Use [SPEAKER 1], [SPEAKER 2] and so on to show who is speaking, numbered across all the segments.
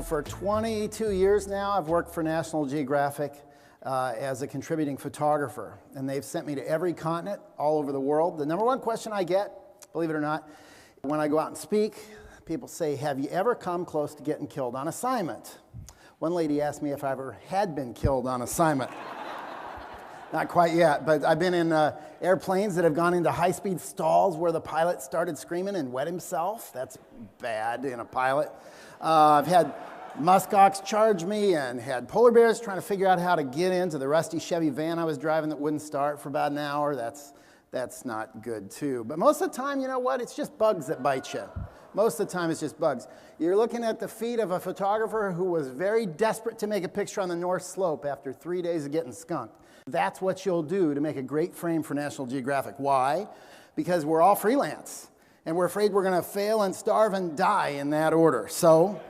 [SPEAKER 1] for 22 years now, I've worked for National Geographic as a contributing photographer, and they've sent me to every continent all over the world. The number one question I get, believe it or not, when I go out and speak, people say, have you ever come close to getting killed on assignment? One lady asked me if I ever had been killed on assignment. Not quite yet, but I've been in airplanes that have gone into high-speed stalls where the pilot started screaming and wet himself. That's bad in a pilot. I've had muskox charge me and had polar bears trying to figure out how to get into the rusty Chevy van I was driving that wouldn't start for about an hour. That's not good too. But most of the time, you know what? It's just bugs that bite you. Most of the time, it's just bugs. You're looking at the feet of a photographer who was very desperate to make a picture on the North Slope after 3 days of getting skunked. That's what you'll do to make a great frame for National Geographic. Why? Because we're all freelance, and we're afraid we're going to fail and starve and die in that order. So,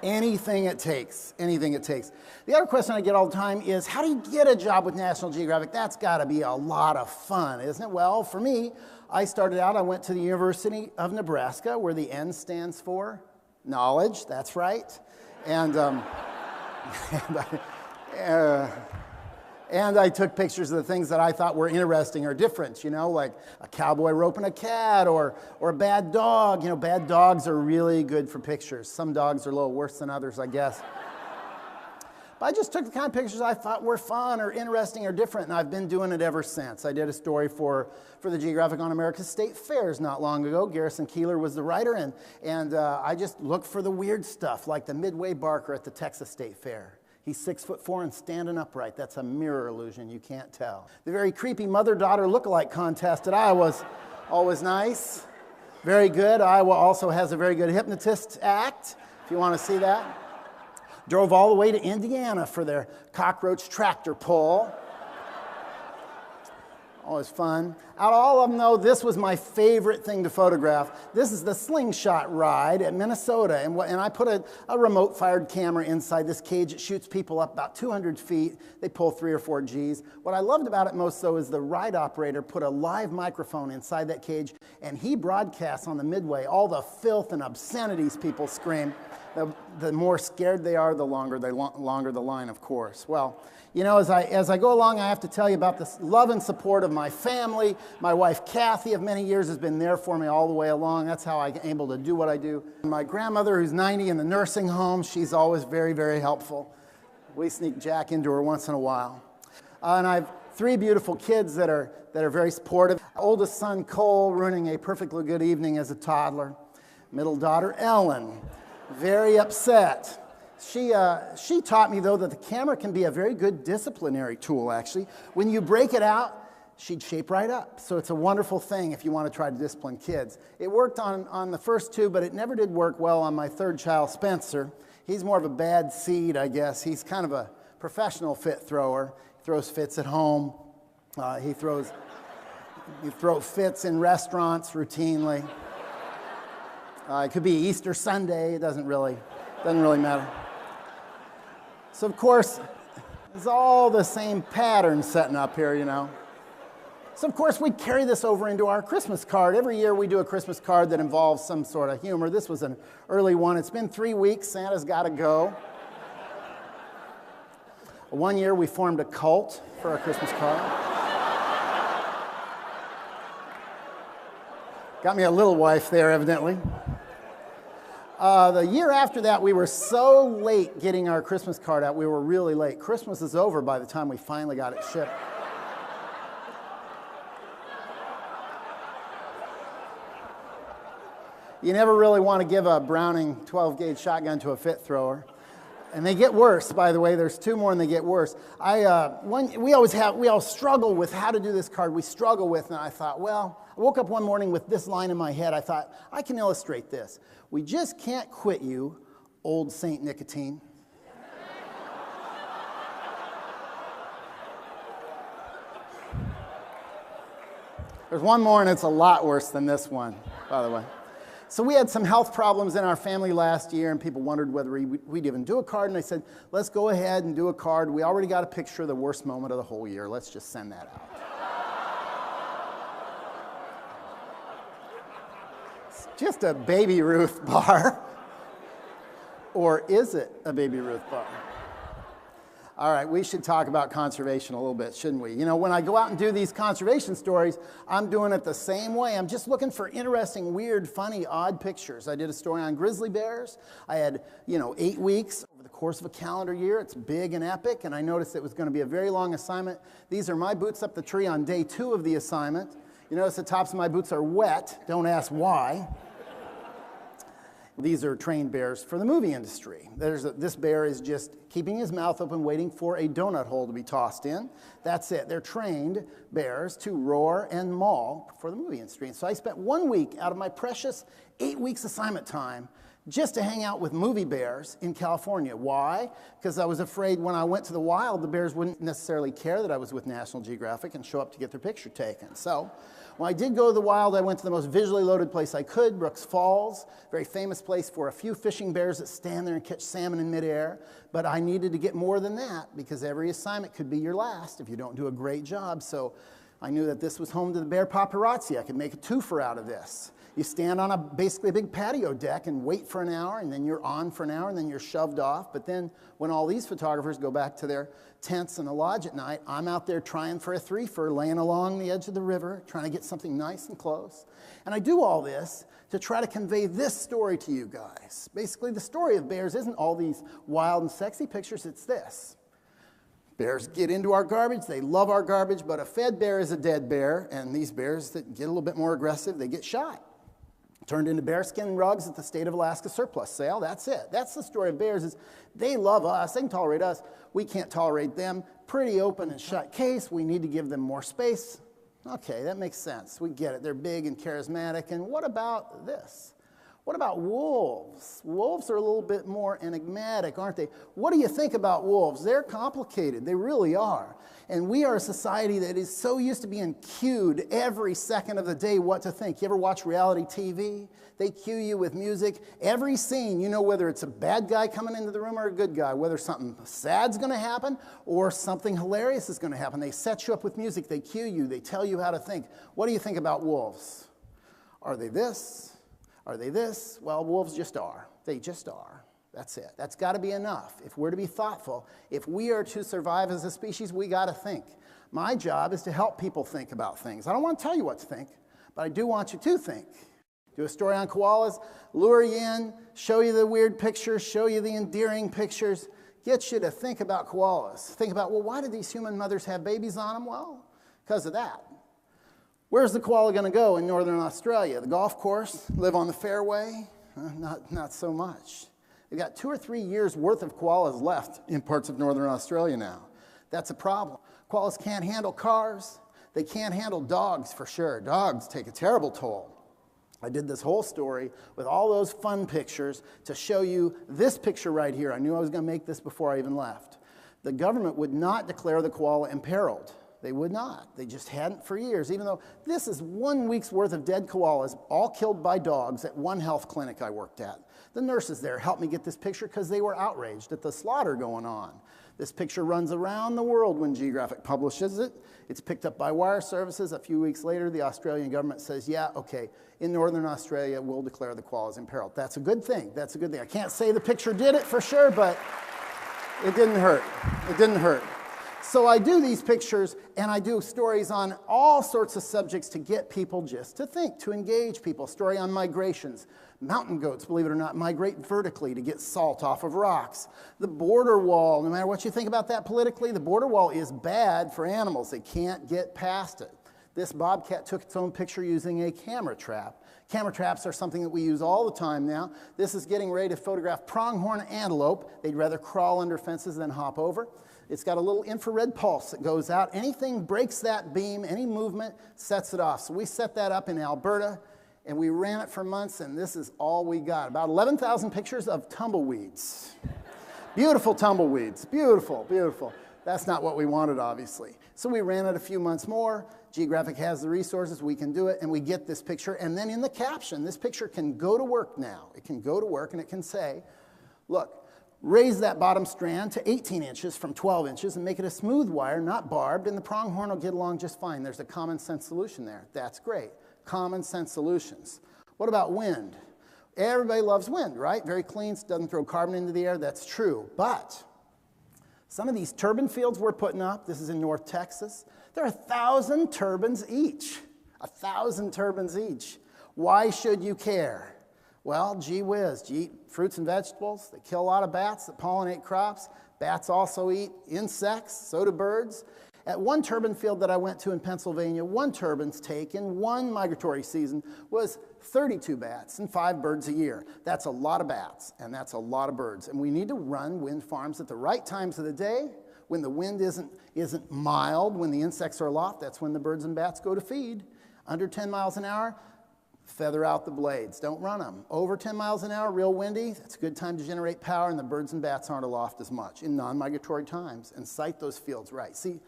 [SPEAKER 1] anything it takes, anything it takes. The other question I get all the time is, how do you get a job with National Geographic? That's got to be a lot of fun, isn't it? Well, for me, I started out, I went to the University of Nebraska, where the N stands for knowledge, that's right. And I took pictures of the things that I thought were interesting or different, you know, like a cowboy roping a cat or a bad dog. You know, bad dogs are really good for pictures. Some dogs are a little worse than others, I guess. But I just took the kind of pictures I thought were fun or interesting or different, and I've been doing it ever since. I did a story for the Geographic on America's State Fairs not long ago. Garrison Keillor was the writer, and I just looked for the weird stuff, like the Midway Barker at the Texas State Fair. He's 6'4" and standing upright. That's a mirror illusion, you can't tell. The very creepy mother-daughter look-alike contest at Iowa was always nice. Very good. Iowa also has a very good hypnotist act, if you want to see that. Drove all the way to Indiana for their cockroach tractor pull. Always fun. Out of all of them, though, this was my favorite thing to photograph. This is the slingshot ride at Minnesota, and I put a remote-fired camera inside this cage. It shoots people up about 200 feet. They pull 3 or 4 Gs. What I loved about it most, though, is the ride operator put a live microphone inside that cage, and he broadcasts on the midway all the filth and obscenities people scream. The more scared they are, the longer the line, of course. Well, you know, as I go along, I have to tell you about the love and support of my family. My wife, Kathy, of many years, has been there for me all the way along. That's how I'm able to do what I do. My grandmother, who's 90 in the nursing home, she's always very, very helpful. We sneak Jack into her once in a while. And I have 3 beautiful kids that are very supportive. Oldest son, Cole, ruining a perfectly good evening as a toddler. Middle daughter, Ellen, very upset. She taught me, though, that the camera can be a very good disciplinary tool, actually. When you break it out, she'd shape right up. So it's a wonderful thing if you want to try to discipline kids. It worked on the first 2, but it never did work well on my 3rd child, Spencer. He's more of a bad seed, I guess. He's kind of a professional fit thrower. He throws fits at home. He throws fits in restaurants routinely. It could be Easter Sunday. It doesn't really matter. So, of course, it's all the same pattern setting up here, you know. So, of course, we carry this over into our Christmas card. Every year we do a Christmas card that involves some sort of humor. This was an early one. It's been 3 weeks. Santa's got to go. One year we formed a cult for our Christmas card. Got me a little wife there, evidently. The year after that, we were so late getting our Christmas card out. We were really late. Christmas is over by the time we finally got it shipped. You never really want to give a Browning 12-gauge shotgun to a fit thrower. And they get worse, by the way. There's 2 more and they get worse. We all struggle with how to do this card. We struggle with, and I thought, well, I woke up one morning with this line in my head. I thought, I can illustrate this. We just can't quit you, old Saint Nicotine. There's one more, and it's a lot worse than this one, by the way. So we had some health problems in our family last year, and people wondered whether we'd even do a card, and I said, let's go ahead and do a card. We already got a picture of the worst moment of the whole year. Let's just send that out. It's just a Baby Ruth bar. Or is it a Baby Ruth bar? All right, we should talk about conservation a little bit, shouldn't we? You know, when I go out and do these conservation stories, I'm doing it the same way. I'm just looking for interesting, weird, funny, odd pictures. I did a story on grizzly bears. I had, 8 weeks over the course of a calendar year. It's big and epic, and I noticed it was going to be a very long assignment. These are my boots up the tree on day 2 of the assignment. You notice the tops of my boots are wet. Don't ask why. These are trained bears for the movie industry. This bear is just keeping his mouth open, waiting for a donut hole to be tossed in. That's it. They're trained bears to roar and maul for the movie industry. And so I spent 1 week out of my precious 8 weeks assignment time just to hang out with movie bears in California. Why? Because I was afraid when I went to the wild, the bears wouldn't necessarily care that I was with National Geographic and show up to get their picture taken. So when I did go to the wild, I went to the most visually loaded place I could, Brooks Falls, very famous place for a few fishing bears that stand there and catch salmon in midair. But I needed to get more than that because every assignment could be your last if you don't do a great job. So I knew that this was home to the bear paparazzi. I could make a twofer out of this. You stand on basically a big patio deck and wait for an hour, and then you're on for an hour, and then you're shoved off. But then when all these photographers go back to their tents in the lodge at night, I'm out there trying for a threefer, laying along the edge of the river, trying to get something nice and close. And I do all this to try to convey this story to you guys. Basically, the story of bears isn't all these wild and sexy pictures, it's this. Bears get into our garbage, they love our garbage, but a fed bear is a dead bear, and these bears that get a little bit more aggressive, they get shot. Turned into bearskin rugs at the State of Alaska surplus sale. That's it. That's the story of bears. Is they love us. They can tolerate us. We can't tolerate them. Pretty open and shut case. We need to give them more space. Okay, that makes sense. We get it. They're big and charismatic. And what about this? What about wolves? Wolves are a little bit more enigmatic, aren't they? What do you think about wolves? They're complicated. They really are. And we are a society that is so used to being cued every second of the day what to think. You ever watch reality TV? They cue you with music. Every scene, you know whether it's a bad guy coming into the room or a good guy, whether something sad's going to happen or something hilarious is going to happen. They set you up with music. They cue you. They tell you how to think. What do you think about wolves? Are they this? Are they this? Well, wolves just are. They just are. That's it. That's got to be enough. If we're to be thoughtful, if we are to survive as a species, we got to think. My job is to help people think about things. I don't want to tell you what to think, but I do want you to think. Do a story on koalas, lure you in, show you the weird pictures, show you the endearing pictures, get you to think about koalas. Think about, well, why did these human mothers have babies on them? Well, because of that. Where's the koala going to go in northern Australia? The golf course? Live on the fairway? Not so much. They've got 2 or 3 years worth of koalas left in parts of northern Australia now. That's a problem. Koalas can't handle cars. They can't handle dogs for sure. Dogs take a terrible toll. I did this whole story with all those fun pictures to show you this picture right here. I knew I was going to make this before I even left. The government would not declare the koala imperiled. They would not. They just hadn't for years, even though this is 1 week's worth of dead koalas, all killed by dogs at one health clinic I worked at. The nurses there helped me get this picture because they were outraged at the slaughter going on. This picture runs around the world when Geographic publishes it. It's picked up by wire services. A few weeks later, the Australian government says, yeah, okay, in northern Australia, we'll declare the koalas imperiled. That's a good thing. That's a good thing. I can't say the picture did it for sure, but it didn't hurt. It didn't hurt. So I do these pictures, and I do stories on all sorts of subjects to get people just to think, to engage people. Story on migrations. Mountain goats, believe it or not, migrate vertically to get salt off of rocks. The border wall, no matter what you think about that politically, the border wall is bad for animals. They can't get past it. This bobcat took its own picture using a camera trap. Camera traps are something that we use all the time now. This is getting ready to photograph pronghorn antelope. They'd rather crawl under fences than hop over. It's got a little infrared pulse that goes out. Anything breaks that beam, any movement sets it off. So we set that up in Alberta, and we ran it for months, and this is all we got. About 11,000 pictures of tumbleweeds. Beautiful tumbleweeds. Beautiful, beautiful. That's not what we wanted, obviously. So we ran it a few months more. Geographic has the resources. We can do it, and we get this picture. And then in the caption, this picture can go to work now. It can go to work, and it can say, look, raise that bottom strand to 18 inches from 12 inches and make it a smooth wire, not barbed, and the pronghorn will get along just fine. There's a common sense solution there. That's great. Common sense solutions. What about wind? Everybody loves wind, right? Very clean, doesn't throw carbon into the air. That's true. But some of these turbine fields we're putting up, this is in North Texas, there are 1,000 turbines each. 1,000 turbines each. Why should you care? Well, gee whiz, you eat fruits and vegetables. They kill a lot of bats that pollinate crops. Bats also eat insects, so do birds. At one turbine field that I went to in Pennsylvania, one turbine's take in one migratory season was 32 bats and 5 birds a year. That's a lot of bats, and that's a lot of birds. And we need to run wind farms at the right times of the day, when the wind isn't mild, when the insects are aloft. That's when the birds and bats go to feed. Under 10 miles an hour, feather out the blades. Don't run them. Over 10 miles an hour, real windy, it's a good time to generate power, and the birds and bats aren't aloft as much in non-migratory times. And site those fields right. See,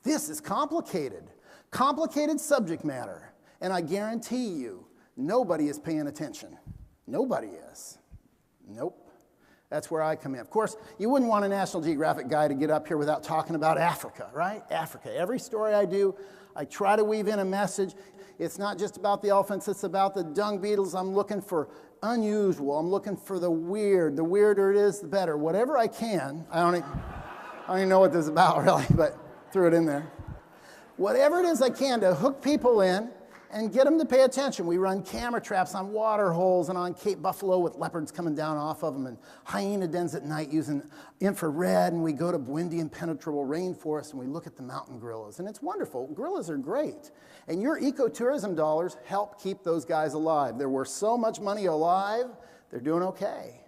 [SPEAKER 1] this is complicated. Complicated subject matter. And I guarantee you, nobody is paying attention. Nobody is. Nope. That's where I come in. Of course, you wouldn't want a National Geographic guy to get up here without talking about Africa, right? Africa. Every story I do, I try to weave in a message. It's not just about the elephants, it's about the dung beetles. I'm looking for unusual. I'm looking for the weird. The weirder it is, the better. Whatever I can. I don't even know what this is about, really, but threw it in there. Whatever it is I can to hook people in and get them to pay attention. We run camera traps on water holes and on Cape Buffalo with leopards coming down off of them, and hyena dens at night using infrared, and we go to windy impenetrable rainforest and we look at the mountain gorillas, and it's wonderful. Gorillas are great, and your ecotourism dollars help keep those guys alive. They're worth so much money alive, they're doing okay.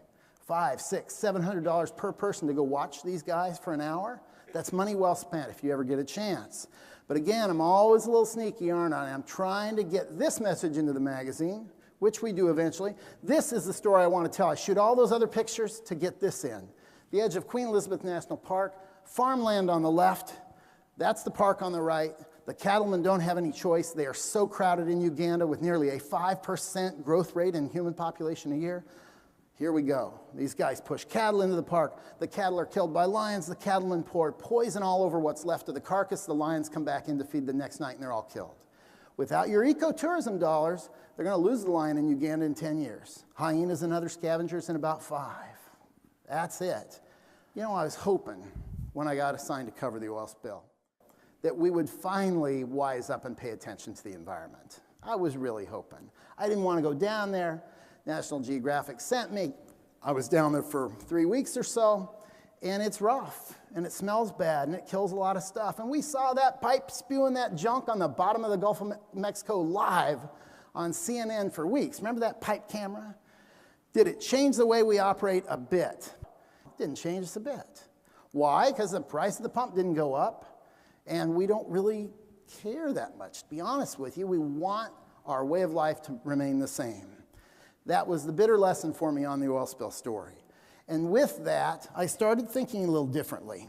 [SPEAKER 1] $500, $600, $700 per person to go watch these guys for an hour. That's money well spent if you ever get a chance. But again, I'm always a little sneaky, aren't I? I'm trying to get this message into the magazine, which we do eventually. This is the story I want to tell. I shoot all those other pictures to get this in. The edge of Queen Elizabeth National Park, farmland on the left, that's the park on the right. The cattlemen don't have any choice. They are so crowded in Uganda with nearly a 5% growth rate in human population a year. Here we go. These guys push cattle into the park. The cattle are killed by lions. The cattlemen pour poison all over what's left of the carcass. The lions come back in to feed the next night, and they're all killed. Without your ecotourism dollars, they're going to lose the lion in Uganda in 10 years. Hyenas and other scavengers in about 5. That's it. You know, I was hoping, when I got assigned to cover the oil spill, that we would finally wise up and pay attention to the environment. I was really hoping. I didn't want to go down there. National Geographic sent me. I was down there for 3 weeks or so, and it's rough, and it smells bad, and it kills a lot of stuff. And we saw that pipe spewing that junk on the bottom of the Gulf of Mexico live on CNN for weeks. Remember that pipe camera? Did it change the way we operate a bit? It didn't change us a bit. Why? Because the price of the pump didn't go up, and we don't really care that much. To be honest with you, we want our way of life to remain the same. That was the bitter lesson for me on the oil spill story. And with that, I started thinking a little differently.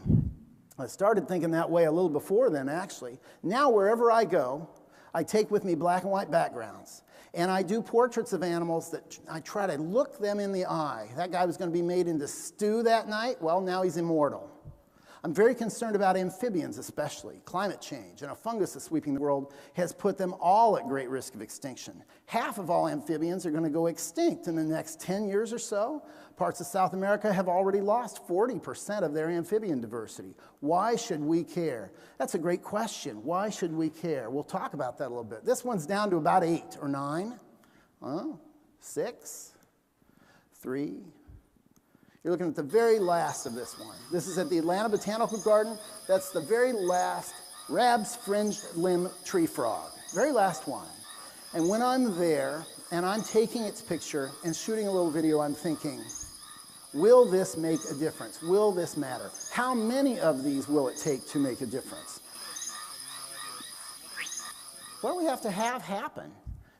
[SPEAKER 1] I started thinking that way a little before then, actually. Now, wherever I go, I take with me black and white backgrounds. And I do portraits of animals that I try to look them in the eye. That guy was going to be made into stew that night. Well, now he's immortal. I'm very concerned about amphibians especially. Climate change and a fungus that's sweeping the world has put them all at great risk of extinction. Half of all amphibians are going to go extinct in the next 10 years or so. Parts of South America have already lost 40% of their amphibian diversity. Why should we care? That's a great question. Why should we care? We'll talk about that a little bit. This one's down to about 8 or 9. 6, 3. You're looking at the very last of this one. This is at the Atlanta Botanical Garden. That's the very last Rab's fringed limb tree frog. Very last one. And when I'm there and I'm taking its picture and shooting a little video, I'm thinking, will this make a difference? Will this matter? How many of these will it take to make a difference? What do we have to have happen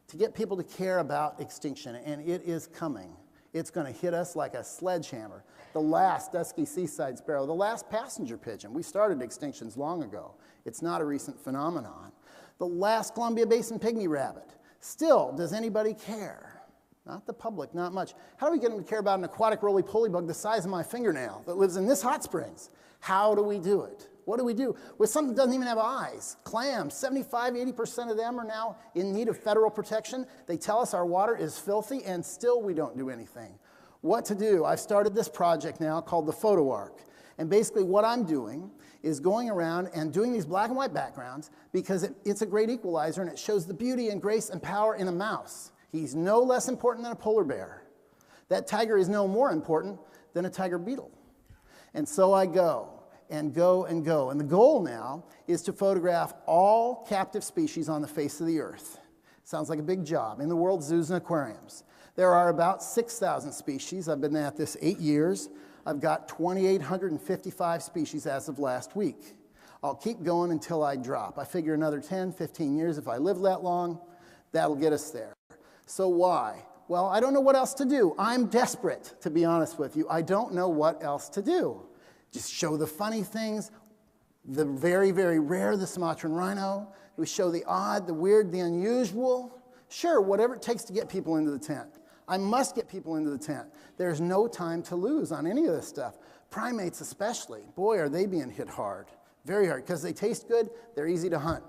[SPEAKER 1] to get people to care about extinction? And it is coming. It's going to hit us like a sledgehammer. The last dusky seaside sparrow, the last passenger pigeon. We started extinctions long ago. It's not a recent phenomenon. The last Columbia Basin pygmy rabbit. Still, does anybody care? Not the public, not much. How do we get them to care about an aquatic roly-poly bug the size of my fingernail that lives in this hot springs? How do we do it? What do we do with something that doesn't even have eyes? Clams, 75, 80% of them are now in need of federal protection. They tell us our water is filthy, and still we don't do anything. What to do? I've started this project now called the Photo Arc. And basically what I'm doing is going around and doing these black and white backgrounds because it's a great equalizer and it shows the beauty and grace and power in a mouse. He's no less important than a polar bear. That tiger is no more important than a tiger beetle. And so I go and go and go. And the goal now is to photograph all captive species on the face of the earth. Sounds like a big job. In the world zoos and aquariums, there are about 6,000 species. I've been at this 8 years. I've got 2,855 species as of last week. I'll keep going until I drop. I figure another 10, 15 years, if I live that long, that'll get us there. So why? Well, I don't know what else to do. I'm desperate, to be honest with you. I don't know what else to do. Just show the funny things, the very, very rare, the Sumatran rhino. We show the odd, the weird, the unusual. Sure, whatever it takes to get people into the tent. I must get people into the tent. There's no time to lose on any of this stuff. Primates especially. Boy, are they being hit hard. Very hard. Because they taste good, they're easy to hunt.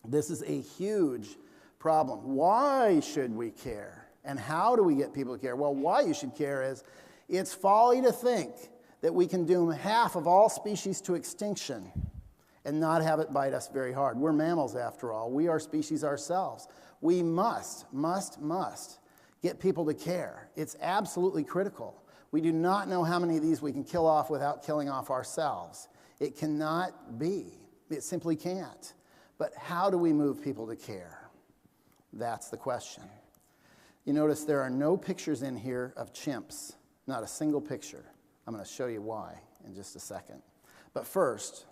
[SPEAKER 1] This is a huge problem. Why should we care? And how do we get people to care? Well, why you should care is it's folly to think that we can doom half of all species to extinction and not have it bite us very hard. We're mammals, after all. We are species ourselves. We must get people to care. It's absolutely critical. We do not know how many of these we can kill off without killing off ourselves. It cannot be. It simply can't. But how do we move people to care? That's the question. You notice there are no pictures in here of chimps. Not a single picture. I'm going to show you why in just a second. But first,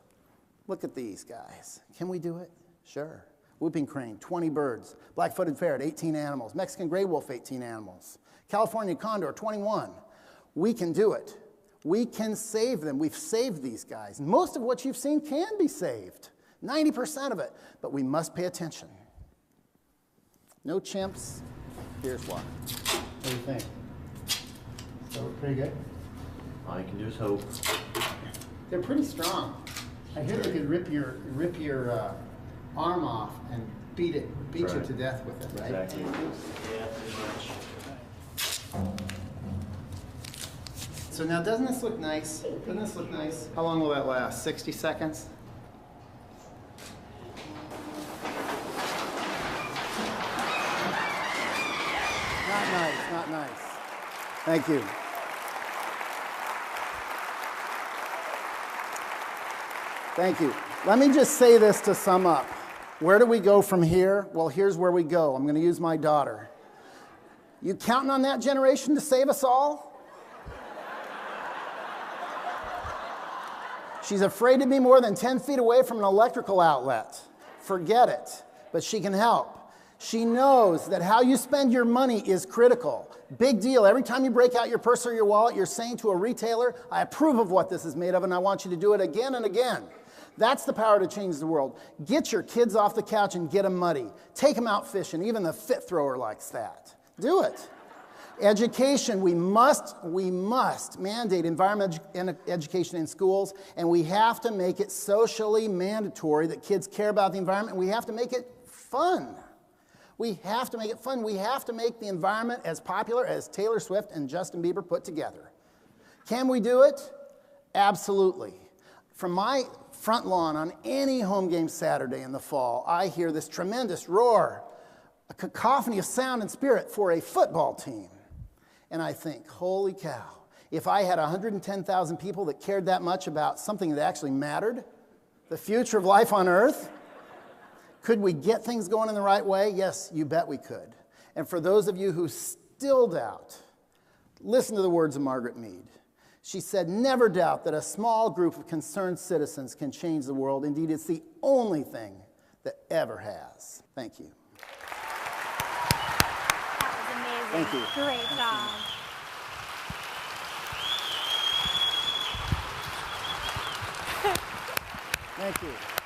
[SPEAKER 1] look at these guys. Can we do it? Sure. Whooping crane, 20 birds. Black-footed ferret, 18 animals. Mexican gray wolf, 18 animals. California condor, 21. We can do it. We can save them. We've saved these guys. Most of what you've seen can be saved, 90% of it. But we must pay attention. No chimps. Here's why. What do you think? So pretty good?
[SPEAKER 2] All you can do is hope.
[SPEAKER 1] They're pretty strong. I hear they could rip your arm off and beat you to death with it, right?
[SPEAKER 2] Exactly. Yeah, pretty much.
[SPEAKER 1] So now, doesn't this look nice? Doesn't this look nice? How long will that last? 60 seconds? Not nice, not nice. Thank you. Thank you. Let me just say this to sum up. Where do we go from here? Well, here's where we go. I'm going to use my daughter. You counting on that generation to save us all? She's afraid to be more than 10 feet away from an electrical outlet. Forget it. But she can help. She knows that how you spend your money is critical. Big deal. Every time you break out your purse or your wallet, you're saying to a retailer, I approve of what this is made of, and I want you to do it again and again. That's the power to change the world. Get your kids off the couch and get them muddy. Take them out fishing. Even the fit thrower likes that. Do it. Education, we must mandate environmental education in schools, and we have to make it socially mandatory that kids care about the environment, and we have to make it fun. We have to make it fun. We have to make the environment as popular as Taylor Swift and Justin Bieber put together. Can we do it? Absolutely. From my front lawn on any home game Saturday in the fall, I hear this tremendous roar, a cacophony of sound and spirit for a football team. And I think, holy cow, if I had 110,000 people that cared that much about something that actually mattered, the future of life on Earth, could we get things going in the right way? Yes, you bet we could. And for those of you who still doubt, listen to the words of Margaret Mead. She said, never doubt that a small group of concerned citizens can change the world. Indeed, it's the only thing that ever has. Thank you.
[SPEAKER 3] That was amazing.
[SPEAKER 1] Thank you.
[SPEAKER 3] Great job.
[SPEAKER 1] Thank you.